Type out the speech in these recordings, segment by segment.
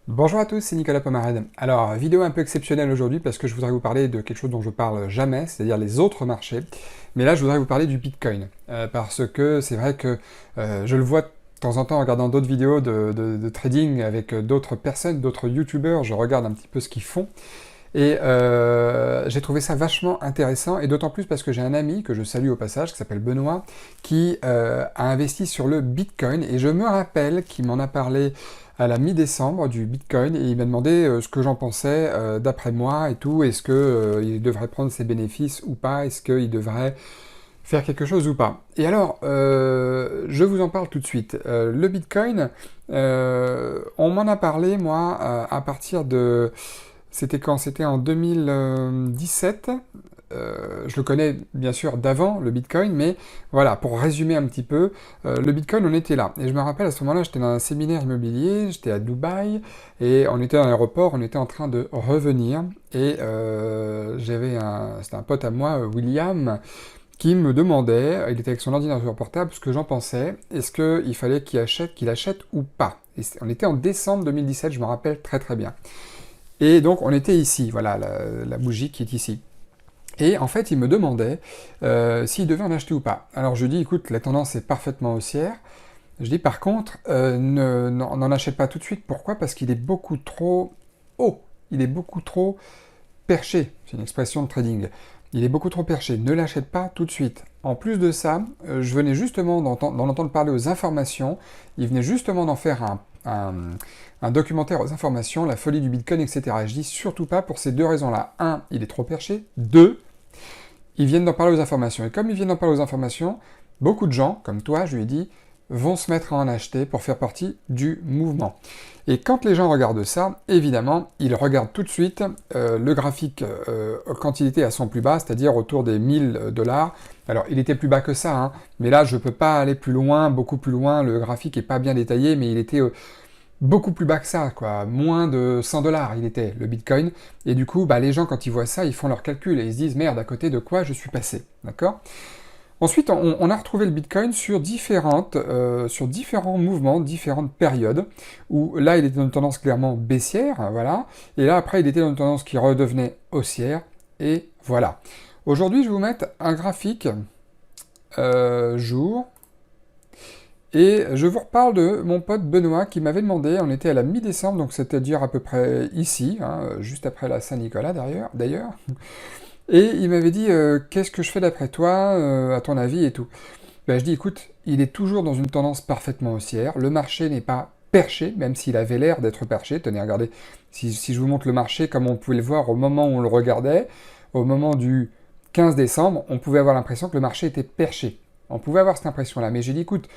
Bonjour à tous, c'est Nicolas Pomarède. Alors, vidéo un peu exceptionnelle aujourd'hui parce que je voudrais vous parler de quelque chose dont je parle jamais, c'est-à-dire les autres marchés. Mais là, je voudrais vous parler du Bitcoin. Parce que c'est vrai que je le vois de temps en temps en regardant d'autres vidéos de trading avec d'autres personnes, d'autres YouTubers, je regarde un petit peu ce qu'ils font. Et j'ai trouvé ça vachement intéressant, et d'autant plus parce que j'ai un ami, que je salue au passage, qui s'appelle Benoît, qui a investi sur le Bitcoin, et je me rappelle qu'il m'en a parlé à la mi-décembre du Bitcoin, et il m'a demandé ce que j'en pensais d'après moi et tout, est-ce que il devrait prendre ses bénéfices ou pas, est-ce qu'il devrait faire quelque chose ou pas. Et alors, je vous en parle tout de suite. Le Bitcoin, on m'en a parlé, moi, à partir de... C'était quand? C'était en 2017. Je le connais bien sûr d'avant, le Bitcoin, mais voilà, pour résumer un petit peu, le Bitcoin, on était là. Et je me rappelle, à ce moment-là, j'étais dans un séminaire immobilier, j'étais à Dubaï, et on était dans l'aéroport, on était en train de revenir, et c'était un pote à moi, William, qui me demandait, il était avec son ordinateur portable, ce que j'en pensais, est-ce qu'il fallait qu'il achète ou pas. Et on était en décembre 2017, je me rappelle très très bien. Et donc on était ici, voilà, la bougie qui est ici. Et en fait, il me demandait s'il devait en acheter ou pas. Alors je lui dis, écoute, la tendance est parfaitement haussière. Je dis, par contre, n'en achète pas tout de suite. Pourquoi? Parce qu'il est beaucoup trop haut. Il est beaucoup trop perché. C'est une expression de trading. Il est beaucoup trop perché. Ne l'achète pas tout de suite. En plus de ça, je venais justement d'en entendre parler aux informations. Il venait justement d'en faire un documentaire aux informations, la folie du Bitcoin, etc. Et je dis surtout pas pour ces deux raisons-là. Un, il est trop perché. Deux, ils viennent d'en parler aux informations. Et comme ils viennent d'en parler aux informations, beaucoup de gens, comme toi, je lui ai dit, vont se mettre à en acheter pour faire partie du mouvement. Et quand les gens regardent ça, évidemment, ils regardent tout de suite le graphique quand il était à son plus bas, c'est-à-dire autour des 1000 $. Alors, il était plus bas que ça, hein, mais là, je ne peux pas aller plus loin, beaucoup plus loin. Le graphique n'est pas bien détaillé, mais il était beaucoup plus bas que ça, quoi. Moins de 100 $, il était, le Bitcoin. Et du coup, bah, les gens, quand ils voient ça, ils font leur calcul et ils se disent, merde, à côté de quoi je suis passé, d'accord? Ensuite, on a retrouvé le Bitcoin sur sur différents mouvements, différentes périodes, où là, il était dans une tendance clairement baissière, voilà, et là, après, il était dans une tendance qui redevenait haussière, et voilà. Aujourd'hui, je vais vous mettre un graphique jour, et je vous reparle de mon pote Benoît qui m'avait demandé, on était à la mi-décembre, donc c'est-à-dire à peu près ici, hein, juste après la Saint-Nicolas d'ailleurs, et il m'avait dit qu'est-ce que je fais d'après toi, à ton avis et tout. Ben, je dis écoute, il est toujours dans une tendance parfaitement haussière, le marché n'est pas perché, même s'il avait l'air d'être perché. Tenez, regardez, si je vous montre le marché comme on pouvait le voir au moment où on le regardait, au moment du 15 décembre, on pouvait avoir l'impression que le marché était perché. On pouvait avoir cette impression-là, mais j'ai dit écoute,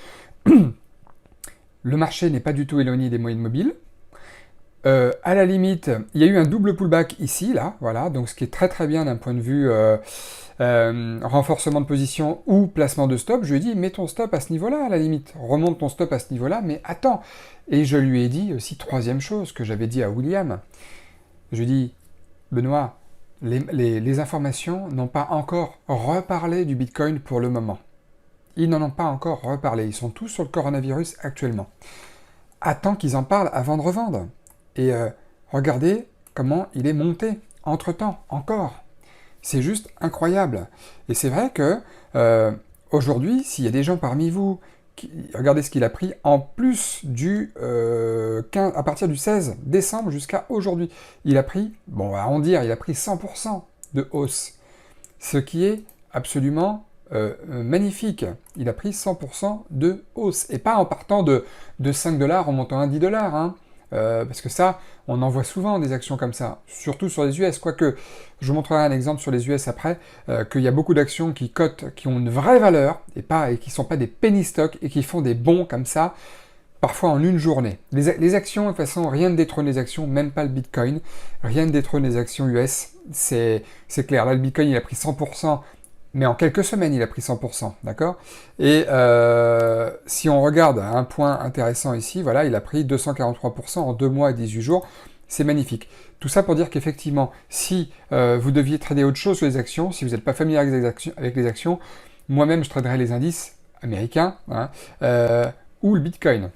le marché n'est pas du tout éloigné des moyennes mobiles. À la limite, il y a eu un double pullback ici, là, voilà, donc ce qui est très très bien d'un point de vue renforcement de position ou placement de stop. Je lui ai dit, mets ton stop à ce niveau-là, à la limite, remonte ton stop à ce niveau-là, mais attends. Et je lui ai dit aussi, troisième chose que j'avais dit à William, je lui ai dit, Benoît, les informations n'ont pas encore reparlé du Bitcoin pour le moment. Ils n'en ont pas encore reparlé, ils sont tous sur le coronavirus actuellement. Attends qu'ils en parlent avant de revendre. Et regardez comment il est monté, entre-temps, encore. C'est juste incroyable. Et c'est vrai que aujourd'hui, s'il y a des gens parmi vous, regardez ce qu'il a pris en plus du 15, à partir du 16 décembre jusqu'à aujourd'hui. Il a pris, bon, on va en dire, il a pris 100% de hausse. Ce qui est absolument magnifique. Il a pris 100% de hausse. Et pas en partant de 5 $ en montant à 10 $. Hein. Parce que ça, on en voit souvent des actions comme ça, surtout sur les US, quoique je vous montrerai un exemple sur les US après, qu'il y a beaucoup d'actions qui cotent, qui ont une vraie valeur, et qui ne sont pas des penny stocks, et qui font des bons comme ça, parfois en une journée. Les actions, de toute façon, rien ne détrône les actions, même pas le Bitcoin, rien ne détrône les actions US, c'est clair. Là, le Bitcoin, il a pris 100%, mais en quelques semaines, il a pris 100%, d'accord? Et si on regarde un point intéressant ici, voilà, il a pris 243% en 2 mois et 18 jours. C'est magnifique. Tout ça pour dire qu'effectivement, si vous deviez trader autre chose sur les actions, si vous n'êtes pas familier avec les actions, moi-même, je traderais les indices américains hein, ou le Bitcoin.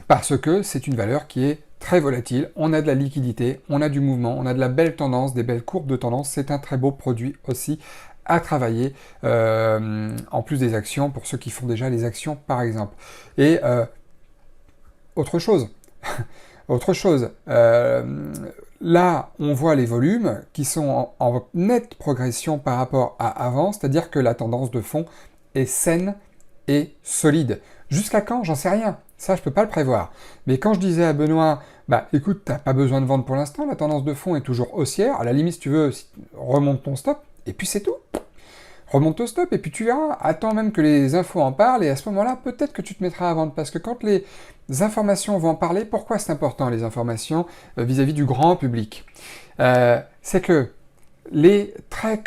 Parce que c'est une valeur qui est très volatile, on a de la liquidité, on a du mouvement, on a de la belle tendance, des belles courbes de tendance, c'est un très beau produit aussi à travailler, en plus des actions, pour ceux qui font déjà les actions par exemple. Et autre chose, autre chose, là on voit les volumes qui sont en nette progression par rapport à avant, c'est-à-dire que la tendance de fond est saine et solide. Jusqu'à quand? J'en sais rien. Ça, je peux pas le prévoir. Mais quand je disais à Benoît, bah écoute, t'as pas besoin de vendre pour l'instant, la tendance de fond est toujours haussière, à la limite, si tu veux, remonte ton stop, et puis c'est tout. Remonte ton stop, et puis tu verras, attends même que les infos en parlent, et à ce moment-là, peut-être que tu te mettras à vendre, parce que quand les informations vont en parler, pourquoi c'est important, les informations, vis-à-vis du grand public? C'est que les très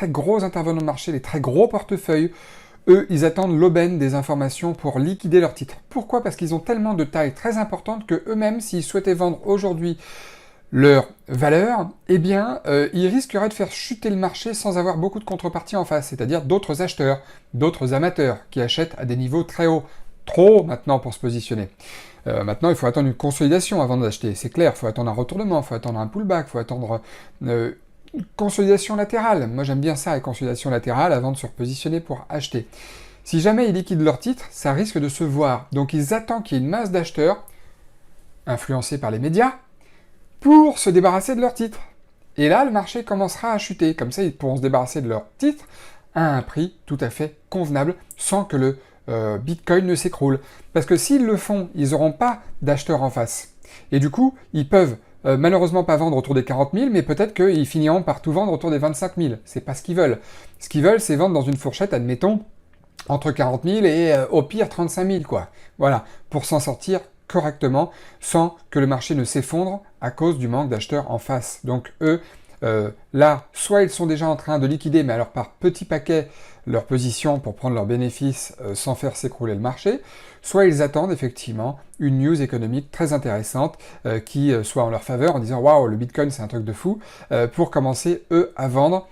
gros intervenants de marché, les très gros portefeuilles, eux, ils attendent l'aubaine des informations pour liquider leurs titres. Pourquoi? Parce qu'ils ont tellement de taille très importante que eux-mêmes, s'ils souhaitaient vendre aujourd'hui leur valeur, eh bien, ils risqueraient de faire chuter le marché sans avoir beaucoup de contrepartie en face, c'est-à-dire d'autres acheteurs, d'autres amateurs qui achètent à des niveaux très hauts. Trop haut maintenant pour se positionner. Maintenant, il faut attendre une consolidation avant d'acheter, c'est clair, il faut attendre un retournement, il faut attendre un pullback, il faut attendre consolidation latérale. Moi, j'aime bien ça, les consolidations latérales, avant de se repositionner pour acheter. Si jamais ils liquident leur titre, ça risque de se voir. Donc, ils attendent qu'il y ait une masse d'acheteurs, influencés par les médias, pour se débarrasser de leur titre. Et là, le marché commencera à chuter. Comme ça, ils pourront se débarrasser de leur titre à un prix tout à fait convenable, sans que le Bitcoin ne s'écroule. Parce que s'ils le font, ils n'auront pas d'acheteurs en face. Et du coup, ils peuvent malheureusement pas vendre autour des 40 000, mais peut-être qu'ils finiront par tout vendre autour des 25 000. C'est pas ce qu'ils veulent. Ce qu'ils veulent, c'est vendre dans une fourchette, admettons, entre 40 000 et au pire 35 000, quoi. Voilà, pour s'en sortir correctement, sans que le marché ne s'effondre à cause du manque d'acheteurs en face. Donc eux, là, soit ils sont déjà en train de liquider, mais alors par petits paquets, leur position pour prendre leurs bénéfices sans faire s'écrouler le marché, soit ils attendent effectivement une news économique très intéressante qui soit en leur faveur en disant « Waouh, le Bitcoin c'est un truc de fou pour commencer, eux, à vendre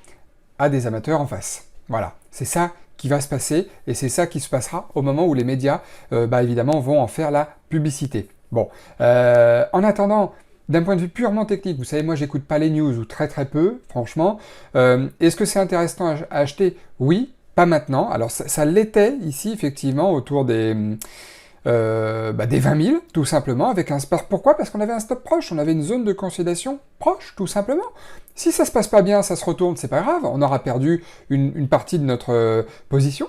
à des amateurs en face. Voilà, c'est ça qui va se passer, et c'est ça qui se passera au moment où les médias, évidemment, vont en faire la publicité. Bon, en attendant, d'un point de vue purement technique, vous savez, moi, j'écoute pas les news, ou très peu, franchement. Est-ce que c'est intéressant à acheter? Oui, pas maintenant. Alors, ça l'était ici, effectivement, autour des 20 000, tout simplement, avec un stop. Pourquoi? Parce qu'on avait un stop proche, on avait une zone de consolidation proche, tout simplement. Si ça se passe pas bien, ça se retourne, c'est pas grave, on aura perdu une partie de notre position.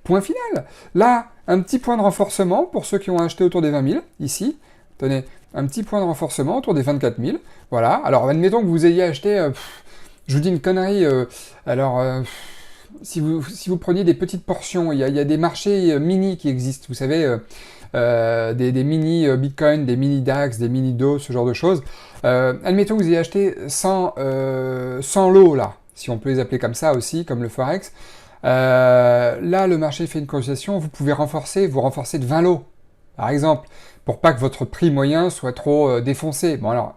Point final. Là, un petit point de renforcement pour ceux qui ont acheté autour des 20 000, ici. Tenez, un petit point de renforcement autour des 24 000. Voilà. Alors, admettons que vous ayez acheté, je vous dis une connerie, si vous preniez des petites portions, il y a des marchés mini qui existent, vous savez, des mini Bitcoin, des mini DAX, des mini DO, ce genre de choses. Admettons que vous ayez acheté 100 lots, là, si on peut les appeler comme ça aussi, comme le Forex. Là, le marché fait une consolidation, vous pouvez vous renforcer de 20 lots, par exemple, pour pas que votre prix moyen soit trop défoncé. Bon alors,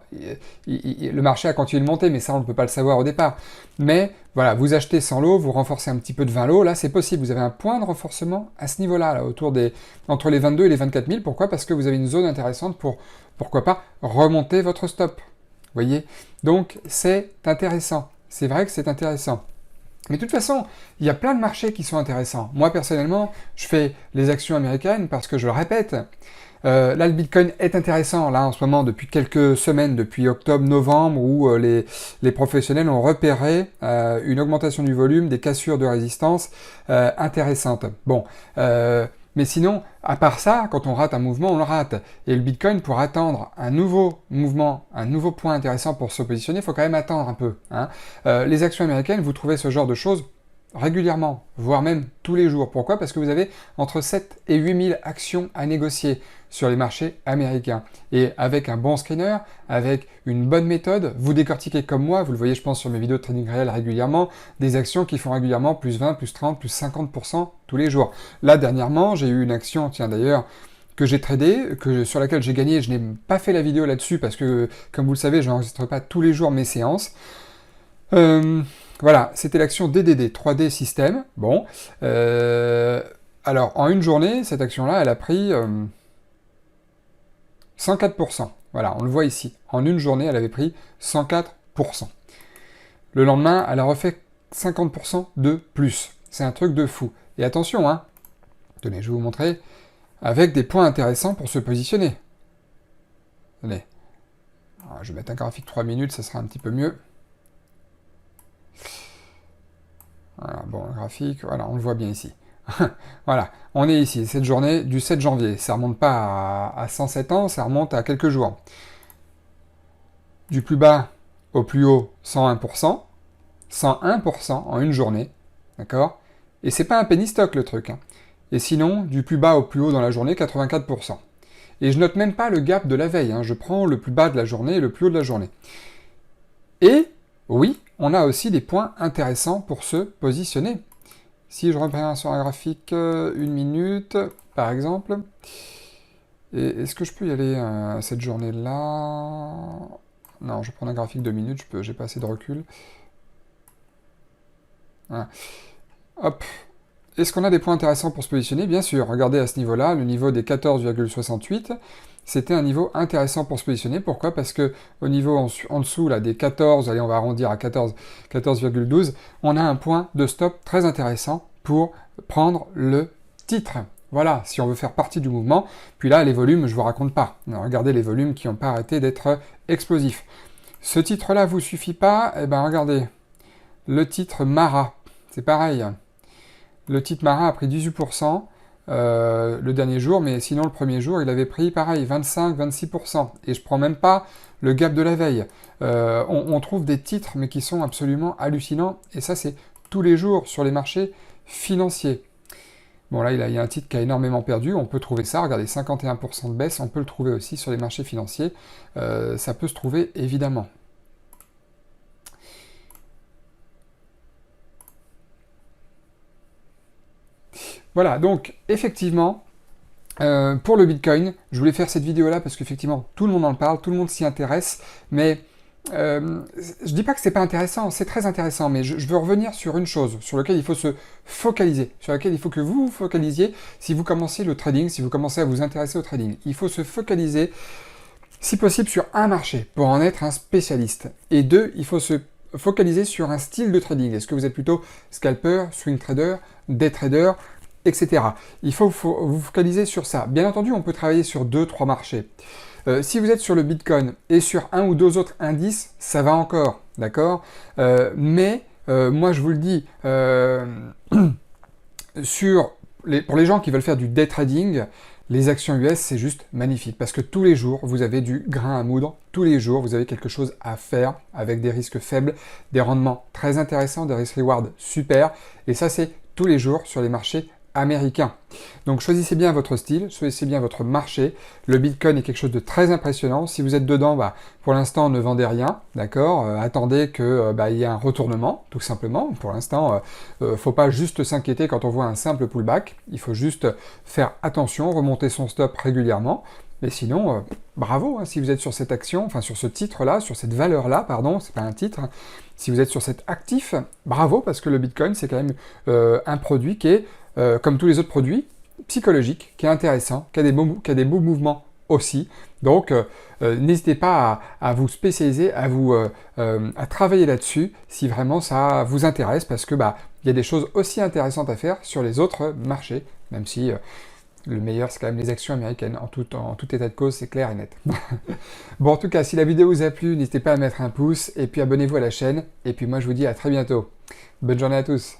le marché a continué de monter, mais ça on ne peut pas le savoir au départ. Mais voilà, vous achetez 100 lots, vous renforcez un petit peu de 20 lots, là c'est possible, vous avez un point de renforcement à ce niveau-là, là, entre les 22 et les 24 000. Pourquoi? Parce que vous avez une zone intéressante pour, pourquoi pas, remonter votre stop. Vous voyez? Donc c'est intéressant, c'est vrai que c'est intéressant. Mais de toute façon, il y a plein de marchés qui sont intéressants. Moi, personnellement, je fais les actions américaines parce que, je le répète, là, le Bitcoin est intéressant, là, en ce moment, depuis quelques semaines, depuis octobre-novembre, où les professionnels ont repéré une augmentation du volume, des cassures de résistance intéressantes. Bon, mais sinon, à part ça, quand on rate un mouvement, on le rate. Et le Bitcoin, pour attendre un nouveau mouvement, un nouveau point intéressant pour se positionner, il faut quand même attendre un peu. Hein. Les actions américaines, vous trouvez ce genre de choses régulièrement, voire même tous les jours. Pourquoi? Parce que vous avez entre 7 et 8 000 actions à négocier sur les marchés américains. Et avec un bon screener, avec une bonne méthode, vous décortiquez comme moi, vous le voyez je pense sur mes vidéos de trading réel régulièrement, des actions qui font régulièrement plus 20, plus 30, plus 50% tous les jours. Là dernièrement, j'ai eu une action, tiens d'ailleurs, que j'ai tradé, sur laquelle j'ai gagné, je n'ai pas fait la vidéo là-dessus parce que, comme vous le savez, je n'enregistre pas tous les jours mes séances. Voilà, c'était l'action DDD, 3D System. Bon, alors en une journée, cette action-là, elle a pris 104%. Voilà, on le voit ici. En une journée, elle avait pris 104%. Le lendemain, elle a refait 50% de plus. C'est un truc de fou. Et attention, hein, tenez, je vais vous montrer, avec des points intéressants pour se positionner. Tenez. Alors, je vais mettre un graphique 3 minutes, ça sera un petit peu mieux. Voilà, bon, le graphique, voilà, on le voit bien ici. Voilà, on est ici, cette journée du 7 janvier. Ça remonte pas à 107 ans, ça remonte à quelques jours. Du plus bas au plus haut, 101%. 101% en une journée. D'accord? Et c'est pas un penny stock le truc. Hein. Et sinon, du plus bas au plus haut dans la journée, 84%. Et je note même pas le gap de la veille. Hein. Je prends le plus bas de la journée et le plus haut de la journée. Et, oui, on a aussi des points intéressants pour se positionner. Si je reviens sur un graphique 1 minute, par exemple, est-ce que je peux y aller cette journée-là? Non, je prends un graphique 2 minutes, j'ai pas assez de recul. Voilà. Hop. Est-ce qu'on a des points intéressants pour se positionner? Bien sûr, regardez à ce niveau-là, le niveau des 14,68, c'était un niveau intéressant pour se positionner. Pourquoi? Parce que au niveau en dessous là, des 14, allez on va arrondir à 14,12, on a un point de stop très intéressant pour prendre le titre. Voilà, si on veut faire partie du mouvement. Puis là, les volumes, je ne vous raconte pas. Regardez les volumes qui n'ont pas arrêté d'être explosifs. Ce titre-là vous suffit pas? Eh bien regardez, le titre Mara, c'est pareil. Le titre Mara a pris 18% le dernier jour, mais sinon le premier jour, il avait pris pareil, 25-26%. Et je prends même pas le gap de la veille. On trouve des titres, mais qui sont absolument hallucinants. Et ça, c'est tous les jours sur les marchés financiers. Bon, là, il y a un titre qui a énormément perdu. On peut trouver ça. Regardez, 51% de baisse. On peut le trouver aussi sur les marchés financiers. Ça peut se trouver, évidemment. Voilà, donc effectivement, pour le Bitcoin, je voulais faire cette vidéo-là parce qu'effectivement, tout le monde en parle, tout le monde s'y intéresse, mais je dis pas que c'est pas intéressant, c'est très intéressant, mais je veux revenir sur une chose sur laquelle il faut se focaliser, sur laquelle il faut que vous vous focalisiez si vous commencez le trading, si vous commencez à vous intéresser au trading. Il faut se focaliser, si possible, sur un marché pour en être un spécialiste. Et deux, il faut se focaliser sur un style de trading. Est-ce que vous êtes plutôt scalper, swing trader, day trader, etc. Il faut vous focaliser sur ça. Bien entendu, on peut travailler sur 2-3 marchés. Si vous êtes sur le Bitcoin et sur un ou deux autres indices, ça va encore, d'accord? Mais moi, je vous le dis, pour les gens qui veulent faire du day trading, les actions US, c'est juste magnifique parce que tous les jours, vous avez du grain à moudre. Tous les jours, vous avez quelque chose à faire avec des risques faibles, des rendements très intéressants, des risk-reward super. Et ça, c'est tous les jours sur les marchés américain. Donc choisissez bien votre style, choisissez bien votre marché. Le Bitcoin est quelque chose de très impressionnant. Si vous êtes dedans, pour l'instant, ne vendez rien, d'accord? Attendez que il y ait un retournement, tout simplement. Pour l'instant, faut pas juste s'inquiéter quand on voit un simple pullback. Il faut juste faire attention, remonter son stop régulièrement. Mais sinon, bravo, hein, si vous êtes sur cette action, enfin sur ce titre-là, sur cette valeur-là, pardon, c'est pas un titre. Si vous êtes sur cet actif, bravo, parce que le Bitcoin, c'est quand même un produit qui est comme tous les autres produits, psychologique, qui est intéressant, qui a des beaux mouvements aussi. Donc, n'hésitez pas à vous spécialiser, à travailler là-dessus, si vraiment ça vous intéresse, parce que il y a des choses aussi intéressantes à faire sur les autres marchés, même si le meilleur, c'est quand même les actions américaines. En tout état de cause, c'est clair et net. Bon, en tout cas, si la vidéo vous a plu, n'hésitez pas à mettre un pouce, et puis abonnez-vous à la chaîne, et puis moi, je vous dis à très bientôt. Bonne journée à tous.